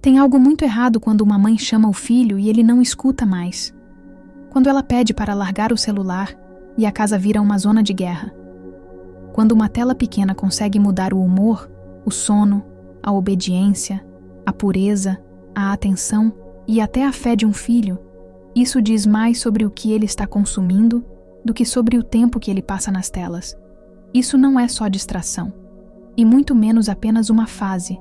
Tem algo muito errado quando uma mãe chama o filho e ele não escuta mais. Quando ela pede para largar o celular e a casa vira uma zona de guerra. Quando uma tela pequena consegue mudar o humor, o sono, a obediência, a pureza, a atenção e até a fé de um filho, isso diz mais sobre o que ele está consumindo do que sobre o tempo que ele passa nas telas. Isso não é só distração, e muito menos apenas uma fase.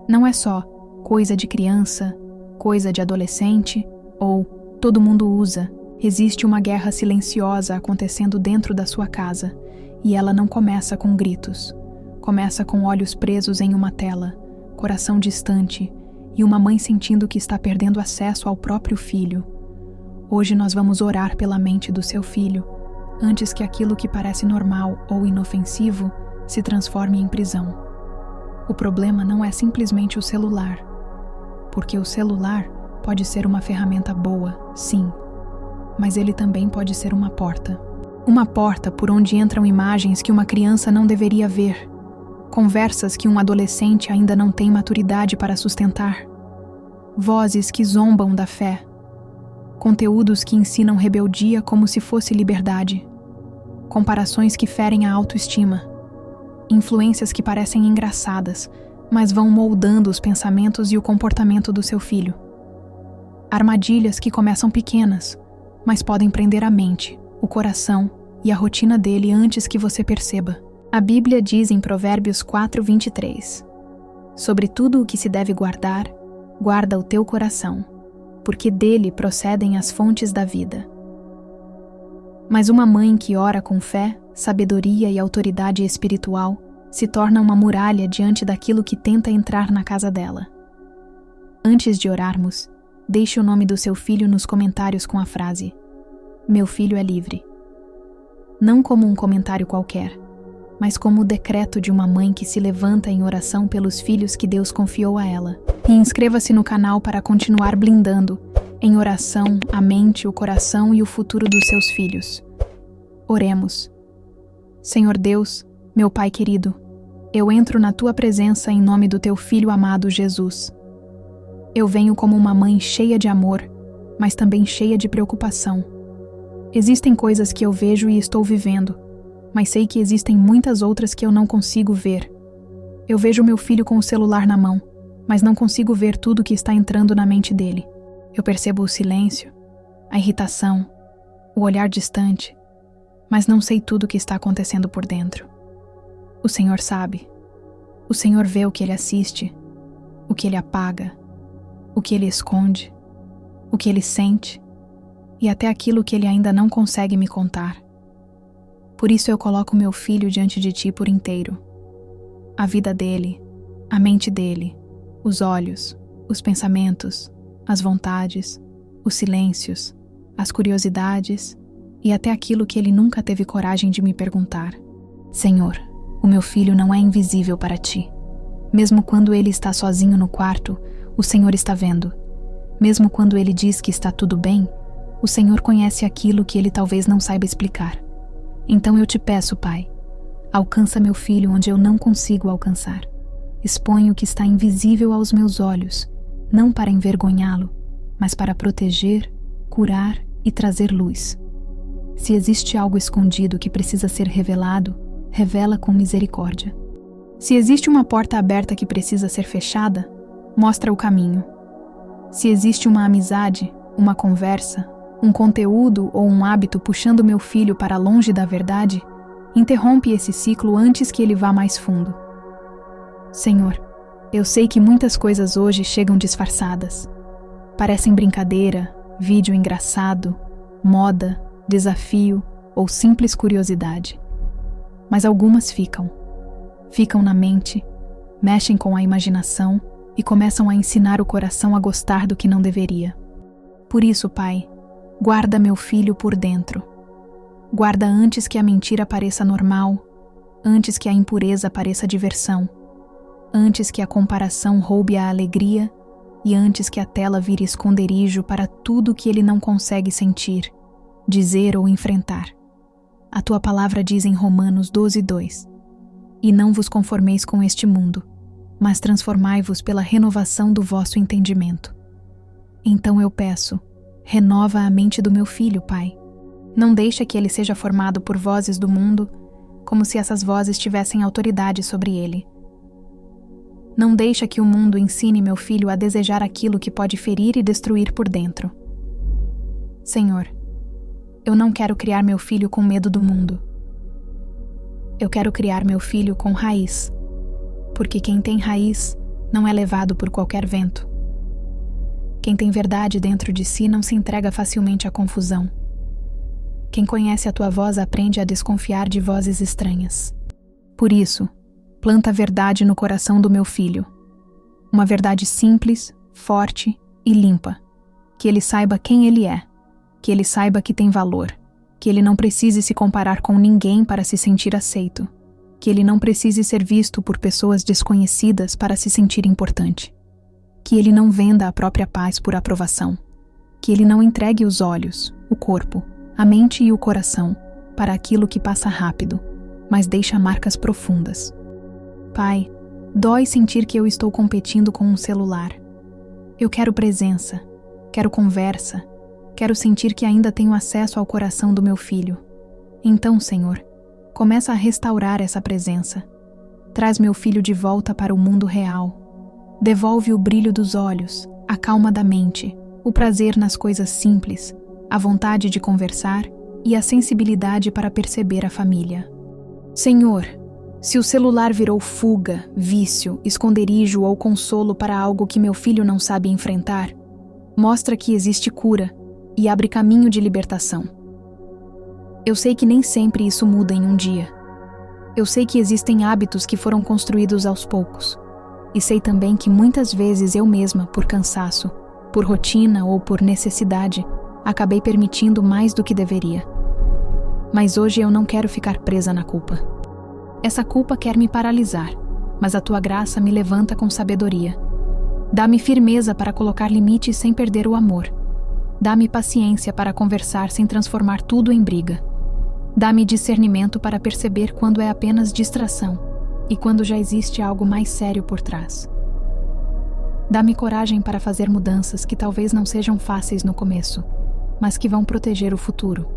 Não é só coisa de criança, coisa de adolescente, ou todo mundo usa. Existe uma guerra silenciosa acontecendo dentro da sua casa, e ela não começa com gritos. Começa com olhos presos em uma tela, coração distante, e uma mãe sentindo que está perdendo acesso ao próprio filho. Hoje nós vamos orar pela mente do seu filho, antes que aquilo que parece normal ou inofensivo se transforme em prisão. O problema não é simplesmente o celular, porque o celular pode ser uma ferramenta boa, sim, mas ele também pode ser uma porta. Uma porta por onde entram imagens que uma criança não deveria ver, conversas que um adolescente ainda não tem maturidade para sustentar, vozes que zombam da fé, conteúdos que ensinam rebeldia como se fosse liberdade, comparações que ferem a autoestima, influências que parecem engraçadas, mas vão moldando os pensamentos e o comportamento do seu filho. Armadilhas que começam pequenas, mas podem prender a mente, o coração e a rotina dele antes que você perceba. A Bíblia diz em Provérbios 4:23: sobre tudo o que se deve guardar, guarda o teu coração, porque dele procedem as fontes da vida. Mas uma mãe que ora com fé, sabedoria e autoridade espiritual se torna uma muralha diante daquilo que tenta entrar na casa dela. Antes de orarmos, deixe o nome do seu filho nos comentários com a frase: meu filho é livre. Não como um comentário qualquer, mas como o decreto de uma mãe que se levanta em oração pelos filhos que Deus confiou a ela. E inscreva-se no canal para continuar blindando, em oração, a mente, o coração e o futuro dos seus filhos. Oremos. Senhor Deus, meu Pai querido, eu entro na Tua presença em nome do Teu Filho amado Jesus. Eu venho como uma mãe cheia de amor, mas também cheia de preocupação. Existem coisas que eu vejo e estou vivendo, mas sei que existem muitas outras que eu não consigo ver. Eu vejo meu filho com o celular na mão, mas não consigo ver tudo que está entrando na mente dele. Eu percebo o silêncio, a irritação, o olhar distante, mas não sei tudo o que está acontecendo por dentro. O Senhor sabe. O Senhor vê o que ele assiste, o que ele apaga, o que ele esconde, o que ele sente e até aquilo que ele ainda não consegue me contar. Por isso eu coloco meu filho diante de Ti por inteiro. A vida dele, a mente dele, os olhos, os pensamentos, as vontades, os silêncios, as curiosidades e até aquilo que ele nunca teve coragem de me perguntar. Senhor, o meu filho não é invisível para Ti. Mesmo quando ele está sozinho no quarto, o Senhor está vendo. Mesmo quando ele diz que está tudo bem, o Senhor conhece aquilo que ele talvez não saiba explicar. Então eu te peço, Pai, alcança meu filho onde eu não consigo alcançar. Expõe o que está invisível aos meus olhos, não para envergonhá-lo, mas para proteger, curar e trazer luz. Se existe algo escondido que precisa ser revelado, revela com misericórdia. Se existe uma porta aberta que precisa ser fechada, mostra o caminho. Se existe uma amizade, uma conversa, um conteúdo ou um hábito puxando meu filho para longe da verdade, interrompe esse ciclo antes que ele vá mais fundo. Senhor, eu sei que muitas coisas hoje chegam disfarçadas. Parecem brincadeira, vídeo engraçado, moda, desafio ou simples curiosidade. Mas algumas ficam. Ficam na mente, mexem com a imaginação e começam a ensinar o coração a gostar do que não deveria. Por isso, Pai, guarda meu filho por dentro. Guarda antes que a mentira pareça normal, antes que a impureza pareça diversão, antes que a comparação roube a alegria e antes que a tela vire esconderijo para tudo que ele não consegue sentir, dizer ou enfrentar. A Tua palavra diz em Romanos 12:2: E não vos conformeis com este mundo, mas transformai-vos pela renovação do vosso entendimento. Então eu peço, renova a mente do meu filho, Pai. Não deixa que ele seja formado por vozes do mundo, como se essas vozes tivessem autoridade sobre ele. Não deixa que o mundo ensine meu filho a desejar aquilo que pode ferir e destruir por dentro. Senhor, eu não quero criar meu filho com medo do mundo. Eu quero criar meu filho com raiz, porque quem tem raiz não é levado por qualquer vento. Quem tem verdade dentro de si não se entrega facilmente à confusão. Quem conhece a tua voz aprende a desconfiar de vozes estranhas. Por isso, planta a verdade no coração do meu filho. Uma verdade simples, forte e limpa. Que ele saiba quem ele é. Que ele saiba que tem valor. Que ele não precise se comparar com ninguém para se sentir aceito. Que ele não precise ser visto por pessoas desconhecidas para se sentir importante. Que ele não venda a própria paz por aprovação. Que ele não entregue os olhos, o corpo, a mente e o coração para aquilo que passa rápido, mas deixa marcas profundas. Pai, dói sentir que eu estou competindo com um celular. Eu quero presença, quero conversa, quero sentir que ainda tenho acesso ao coração do meu filho. Então, Senhor, começa a restaurar essa presença. Traz meu filho de volta para o mundo real. Devolve o brilho dos olhos, a calma da mente, o prazer nas coisas simples, a vontade de conversar e a sensibilidade para perceber a família. Senhor, se o celular virou fuga, vício, esconderijo ou consolo para algo que meu filho não sabe enfrentar, mostra que existe cura e abre caminho de libertação. Eu sei que nem sempre isso muda em um dia. Eu sei que existem hábitos que foram construídos aos poucos. E sei também que muitas vezes eu mesma, por cansaço, por rotina ou por necessidade, acabei permitindo mais do que deveria. Mas hoje eu não quero ficar presa na culpa. Essa culpa quer me paralisar, mas a tua graça me levanta com sabedoria. Dá-me firmeza para colocar limites sem perder o amor. Dá-me paciência para conversar sem transformar tudo em briga. Dá-me discernimento para perceber quando é apenas distração e quando já existe algo mais sério por trás. Dá-me coragem para fazer mudanças que talvez não sejam fáceis no começo, mas que vão proteger o futuro.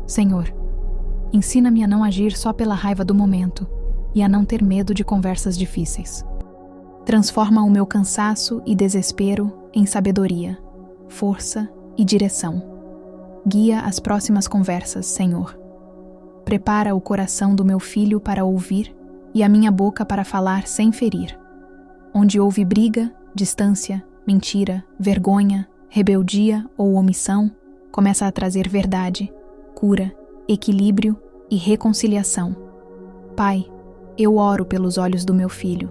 Senhor, ensina-me a não agir só pela raiva do momento e a não ter medo de conversas difíceis. Transforma o meu cansaço e desespero em sabedoria, força e direção. Guia as próximas conversas, Senhor. Prepara o coração do meu filho para ouvir e a minha boca para falar sem ferir. Onde houve briga, distância, mentira, vergonha, rebeldia ou omissão, começa a trazer verdade, cura, equilíbrio e reconciliação. Pai, eu oro pelos olhos do meu filho.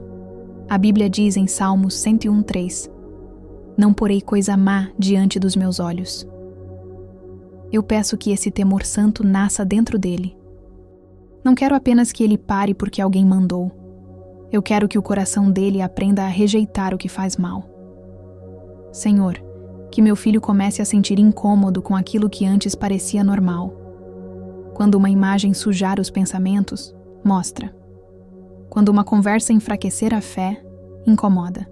A Bíblia diz em Salmos 101:3: Não porei coisa má diante dos meus olhos. Eu peço que esse temor santo nasça dentro dele. Não quero apenas que ele pare porque alguém mandou. Eu quero que o coração dele aprenda a rejeitar o que faz mal. Senhor, que meu filho comece a sentir incômodo com aquilo que antes parecia normal. Quando uma imagem sujar os pensamentos, mostra. Quando uma conversa enfraquecer a fé, incomoda.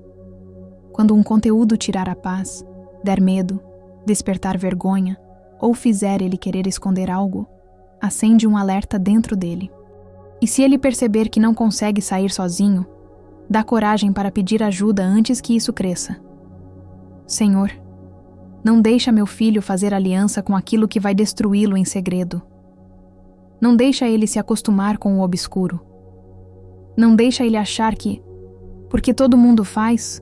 Quando um conteúdo tirar a paz, der medo, despertar vergonha, ou fizer ele querer esconder algo, acende um alerta dentro dele. E se ele perceber que não consegue sair sozinho, dá coragem para pedir ajuda antes que isso cresça. Senhor, não deixa meu filho fazer aliança com aquilo que vai destruí-lo em segredo. Não deixa ele se acostumar com o obscuro. Não deixa ele achar que, porque todo mundo faz,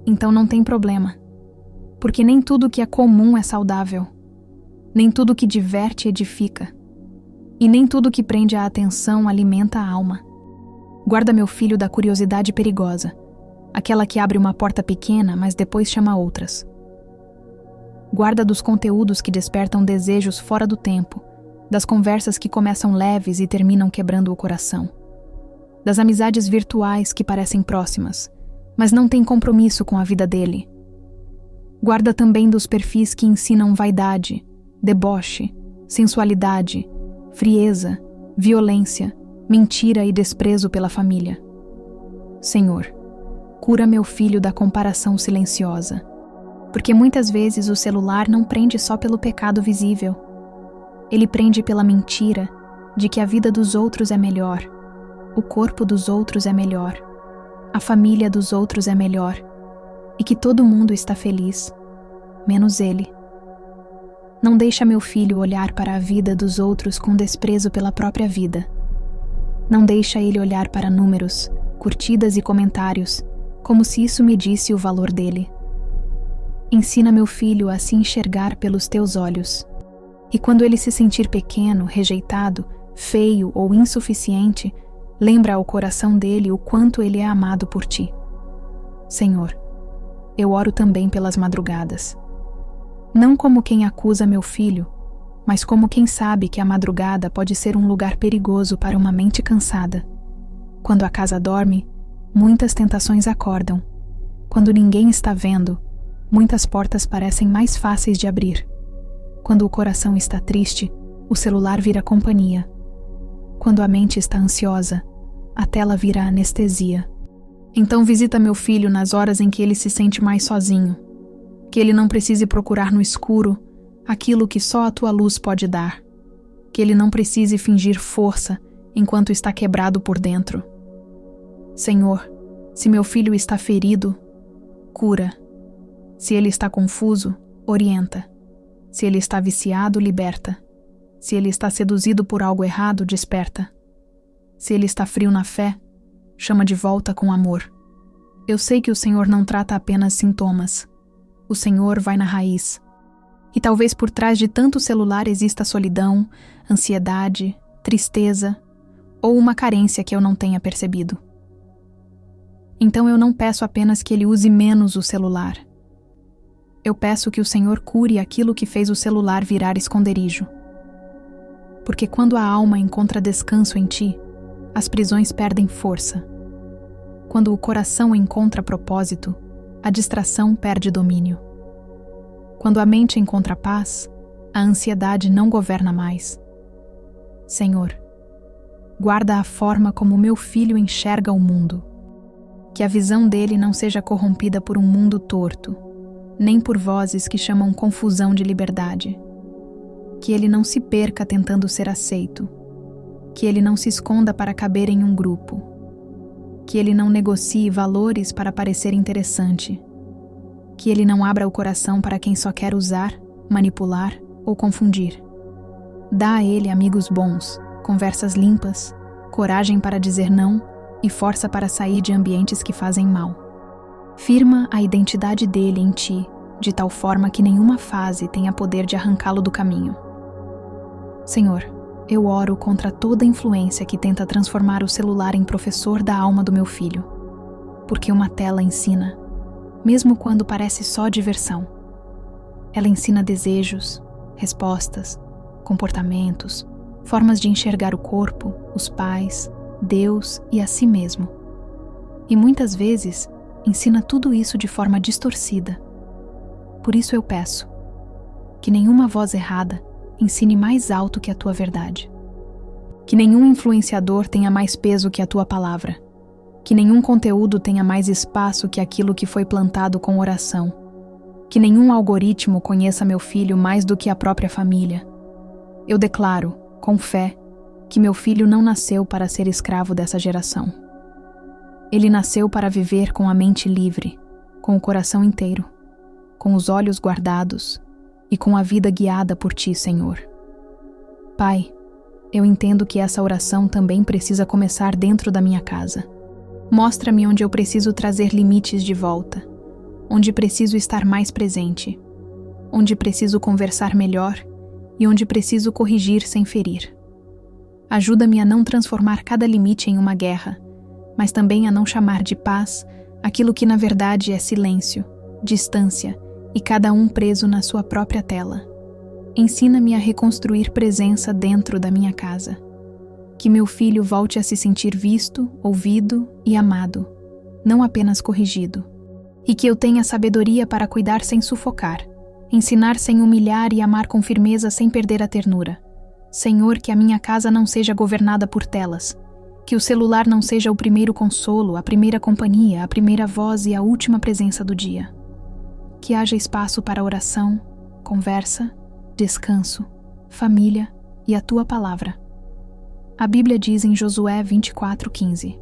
então não tem problema. Porque nem tudo que é comum é saudável. Nem tudo que diverte edifica. E nem tudo que prende a atenção alimenta a alma. Guarda meu filho da curiosidade perigosa, aquela que abre uma porta pequena, mas depois chama outras. Guarda dos conteúdos que despertam desejos fora do tempo, das conversas que começam leves e terminam quebrando o coração. Das amizades virtuais que parecem próximas, mas não têm compromisso com a vida dele. Guarda também dos perfis que ensinam vaidade, deboche, sensualidade, frieza, violência, mentira e desprezo pela família. Senhor, cura meu filho da comparação silenciosa, porque muitas vezes o celular não prende só pelo pecado visível. Ele prende pela mentira de que a vida dos outros é melhor, o corpo dos outros é melhor, a família dos outros é melhor e que todo mundo está feliz, menos ele. Não deixa meu filho olhar para a vida dos outros com desprezo pela própria vida. Não deixa ele olhar para números, curtidas e comentários, como se isso medisse o valor dele. Ensina meu filho a se enxergar pelos teus olhos. E quando ele se sentir pequeno, rejeitado, feio ou insuficiente, lembra ao coração dele o quanto ele é amado por ti. Senhor, eu oro também pelas madrugadas. Não como quem acusa meu filho, mas como quem sabe que a madrugada pode ser um lugar perigoso para uma mente cansada. Quando a casa dorme, muitas tentações acordam. Quando ninguém está vendo, muitas portas parecem mais fáceis de abrir. Quando o coração está triste, o celular vira companhia. Quando a mente está ansiosa, a tela vira anestesia. Então visita meu filho nas horas em que ele se sente mais sozinho. Que ele não precise procurar no escuro aquilo que só a tua luz pode dar. Que ele não precise fingir força enquanto está quebrado por dentro. Senhor, se meu filho está ferido, cura. Se ele está confuso, orienta. Se ele está viciado, liberta. Se ele está seduzido por algo errado, desperta. Se ele está frio na fé, chama de volta com amor. Eu sei que o Senhor não trata apenas sintomas. O Senhor vai na raiz. E talvez por trás de tanto celular exista solidão, ansiedade, tristeza ou uma carência que eu não tenha percebido. Então eu não peço apenas que ele use menos o celular. Eu peço que o Senhor cure aquilo que fez o celular virar esconderijo. Porque quando a alma encontra descanso em ti, as prisões perdem força. Quando o coração encontra propósito, a distração perde domínio. Quando a mente encontra paz, a ansiedade não governa mais. Senhor, guarda a forma como meu filho enxerga o mundo. Que a visão dele não seja corrompida por um mundo torto, nem por vozes que chamam confusão de liberdade. Que ele não se perca tentando ser aceito. Que ele não se esconda para caber em um grupo. Que ele não negocie valores para parecer interessante. Que ele não abra o coração para quem só quer usar, manipular ou confundir. Dá a ele amigos bons, conversas limpas, coragem para dizer não e força para sair de ambientes que fazem mal. Firma a identidade dele em ti, de tal forma que nenhuma fase tenha poder de arrancá-lo do caminho. Senhor, eu oro contra toda influência que tenta transformar o celular em professor da alma do meu filho. Porque uma tela ensina, mesmo quando parece só diversão. Ela ensina desejos, respostas, comportamentos, formas de enxergar o corpo, os pais, Deus e a si mesmo. E muitas vezes ensina tudo isso de forma distorcida. Por isso eu peço que nenhuma voz errada ensine mais alto que a tua verdade. Que nenhum influenciador tenha mais peso que a tua palavra. Que nenhum conteúdo tenha mais espaço que aquilo que foi plantado com oração. Que nenhum algoritmo conheça meu filho mais do que a própria família. Eu declaro, com fé, que meu filho não nasceu para ser escravo dessa geração. Ele nasceu para viver com a mente livre, com o coração inteiro, com os olhos guardados e com a vida guiada por ti, Senhor. Pai, eu entendo que essa oração também precisa começar dentro da minha casa. Mostra-me onde eu preciso trazer limites de volta, onde preciso estar mais presente, onde preciso conversar melhor e onde preciso corrigir sem ferir. Ajuda-me a não transformar cada limite em uma guerra, mas também a não chamar de paz aquilo que na verdade é silêncio, distância e cada um preso na sua própria tela. Ensina-me a reconstruir presença dentro da minha casa. Que meu filho volte a se sentir visto, ouvido e amado, não apenas corrigido. E que eu tenha sabedoria para cuidar sem sufocar, ensinar sem humilhar e amar com firmeza sem perder a ternura. Senhor, que a minha casa não seja governada por telas, Que o celular não seja o primeiro consolo, a primeira companhia, a primeira voz e a última presença do dia. Que haja espaço para oração, conversa, descanso, família e a tua palavra. A Bíblia diz em Josué 24:15: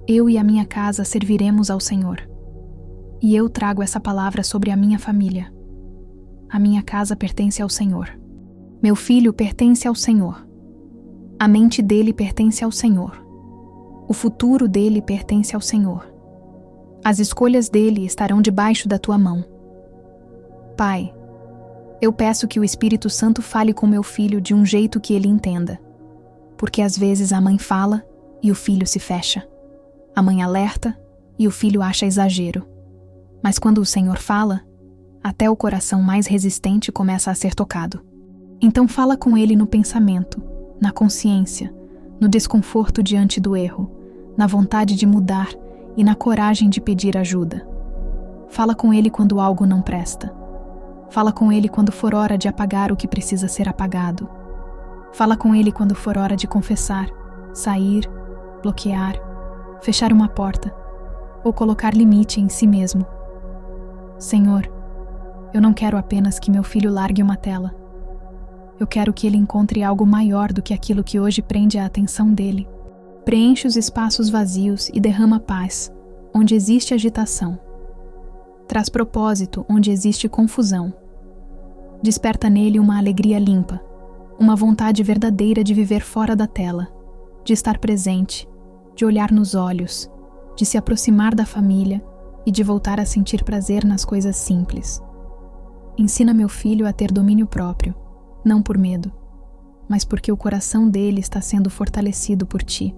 Eu e a minha casa serviremos ao Senhor. E eu trago essa palavra sobre a minha família. A minha casa pertence ao Senhor. Meu filho pertence ao Senhor. A mente dele pertence ao Senhor. O futuro dele pertence ao Senhor. As escolhas dele estarão debaixo da tua mão. Pai, eu peço que o Espírito Santo fale com meu filho de um jeito que ele entenda. Porque às vezes a mãe fala e o filho se fecha. A mãe alerta e o filho acha exagero. Mas quando o Senhor fala, até o coração mais resistente começa a ser tocado. Então fala com ele no pensamento, na consciência, no desconforto diante do erro, na vontade de mudar e na coragem de pedir ajuda. Fala com ele quando algo não presta. Fala com ele quando for hora de apagar o que precisa ser apagado. Fala com ele quando for hora de confessar, sair, bloquear, fechar uma porta ou colocar limite em si mesmo. Senhor, eu não quero apenas que meu filho largue uma tela. Eu quero que ele encontre algo maior do que aquilo que hoje prende a atenção dele. Preenche os espaços vazios e derrama paz, onde existe agitação. Traz propósito onde existe confusão. Desperta nele uma alegria limpa, uma vontade verdadeira de viver fora da tela, de estar presente, de olhar nos olhos, de se aproximar da família e de voltar a sentir prazer nas coisas simples. Ensina meu filho a ter domínio próprio, não por medo, mas porque o coração dele está sendo fortalecido por ti.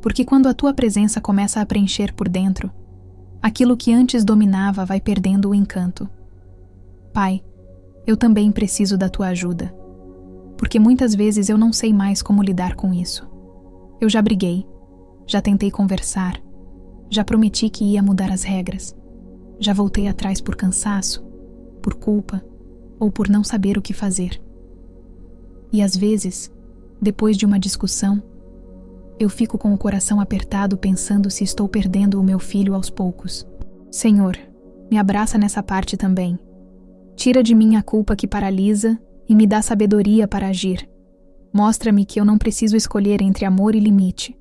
Porque quando a tua presença começa a preencher por dentro, aquilo que antes dominava vai perdendo o encanto. Pai, eu também preciso da tua ajuda, porque muitas vezes eu não sei mais como lidar com isso. Eu já briguei, já tentei conversar, já prometi que ia mudar as regras, já voltei atrás por cansaço, por culpa ou por não saber o que fazer. E às vezes, depois de uma discussão, eu fico com o coração apertado pensando se estou perdendo o meu filho aos poucos. Senhor, me abraça nessa parte também. Tira de mim a culpa que paralisa e me dá sabedoria para agir. Mostra-me que eu não preciso escolher entre amor e limite.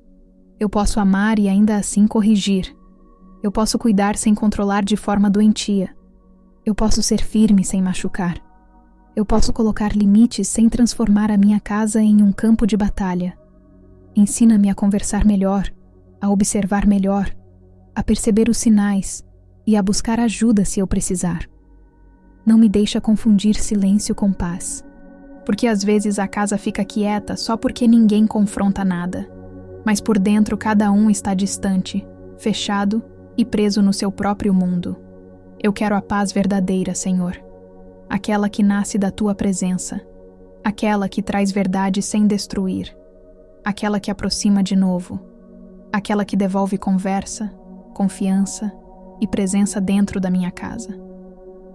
Eu posso amar e ainda assim corrigir. Eu posso cuidar sem controlar de forma doentia. Eu posso ser firme sem machucar. Eu posso colocar limites sem transformar a minha casa em um campo de batalha. Ensina-me a conversar melhor, a observar melhor, a perceber os sinais e a buscar ajuda se eu precisar. Não me deixa confundir silêncio com paz, porque às vezes a casa fica quieta só porque ninguém confronta nada, mas por dentro cada um está distante, fechado e preso no seu próprio mundo. Eu quero a paz verdadeira, Senhor, aquela que nasce da tua presença, aquela que traz verdade sem destruir, aquela que aproxima de novo, aquela que devolve conversa, confiança e presença dentro da minha casa.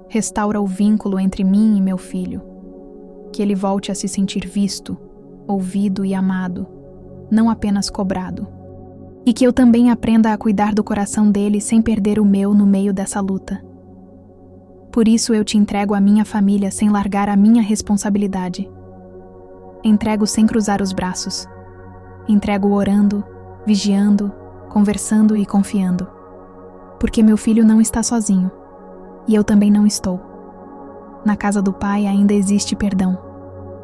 Restaura o vínculo entre mim e meu filho, que ele volte a se sentir visto, ouvido e amado, não apenas cobrado. E que eu também aprenda a cuidar do coração dele sem perder o meu no meio dessa luta. Por isso eu te entrego a minha família sem largar a minha responsabilidade. Entrego sem cruzar os braços. Entrego orando, vigiando, conversando e confiando. Porque meu filho não está sozinho. E eu também não estou. Na casa do Pai ainda existe perdão.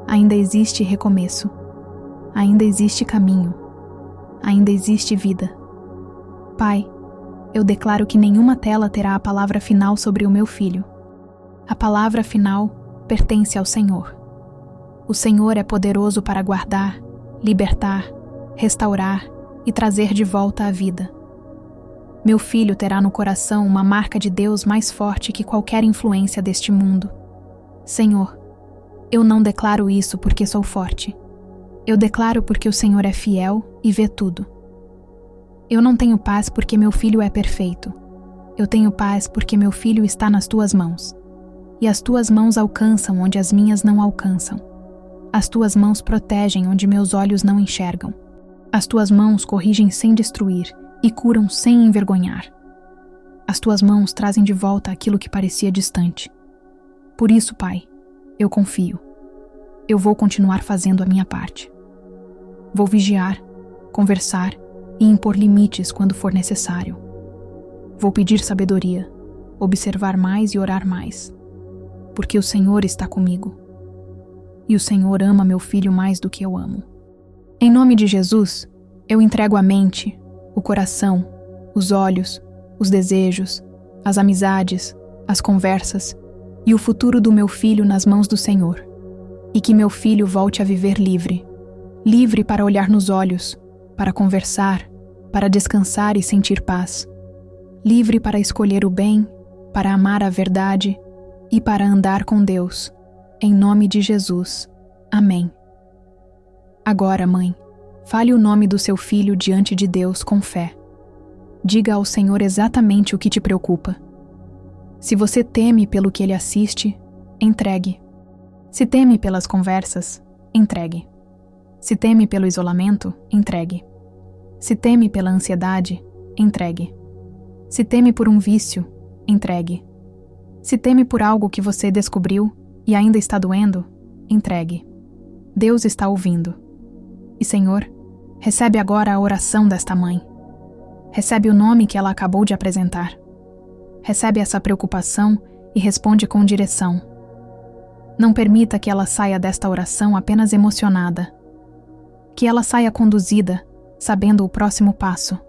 Ainda existe recomeço. Ainda existe caminho. Ainda existe vida. Pai, eu declaro que nenhuma tela terá a palavra final sobre o meu filho. A palavra final pertence ao Senhor. O Senhor é poderoso para guardar, libertar, restaurar e trazer de volta a vida. Meu filho terá no coração uma marca de Deus mais forte que qualquer influência deste mundo. Senhor, eu não declaro isso porque sou forte. Eu declaro porque o Senhor é fiel e vê tudo. Eu não tenho paz porque meu filho é perfeito. Eu tenho paz porque meu filho está nas tuas mãos. E as tuas mãos alcançam onde as minhas não alcançam. As tuas mãos protegem onde meus olhos não enxergam. As tuas mãos corrigem sem destruir e curam sem envergonhar. As tuas mãos trazem de volta aquilo que parecia distante. Por isso, Pai, eu confio. Eu vou continuar fazendo a minha parte. Vou vigiar, conversar e impor limites quando for necessário. Vou pedir sabedoria, observar mais e orar mais, porque o Senhor está comigo. E o Senhor ama meu filho mais do que eu amo. Em nome de Jesus, eu entrego a mente, o coração, os olhos, os desejos, as amizades, as conversas e o futuro do meu filho nas mãos do Senhor. E que meu filho volte a viver livre. Livre para olhar nos olhos, para conversar, para descansar e sentir paz. Livre para escolher o bem, para amar a verdade e para andar com Deus. Em nome de Jesus. Amém. Agora, mãe, fale o nome do seu filho diante de Deus com fé. Diga ao Senhor exatamente o que te preocupa. Se você teme pelo que ele assiste, entregue. Se teme pelas conversas, entregue. Se teme pelo isolamento, entregue. Se teme pela ansiedade, entregue. Se teme por um vício, entregue. Se teme por algo que você descobriu e ainda está doendo, entregue. Deus está ouvindo. E, Senhor, recebe agora a oração desta mãe. Recebe o nome que ela acabou de apresentar. Recebe essa preocupação e responde com direção. Não permita que ela saia desta oração apenas emocionada. Que ela saia conduzida, sabendo o próximo passo.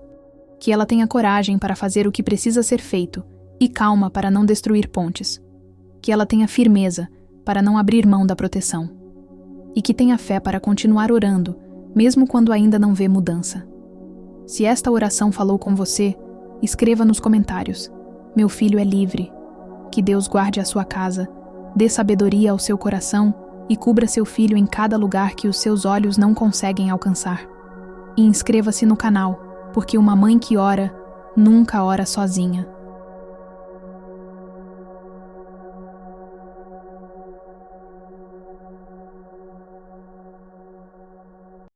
Que ela tenha coragem para fazer o que precisa ser feito e calma para não destruir pontes. Que ela tenha firmeza para não abrir mão da proteção. E que tenha fé para continuar orando, mesmo quando ainda não vê mudança. Se esta oração falou com você, escreva nos comentários: meu filho é livre. Que Deus guarde a sua casa, dê sabedoria ao seu coração e cubra seu filho em cada lugar que os seus olhos não conseguem alcançar. E inscreva-se no canal, porque uma mãe que ora, nunca ora sozinha.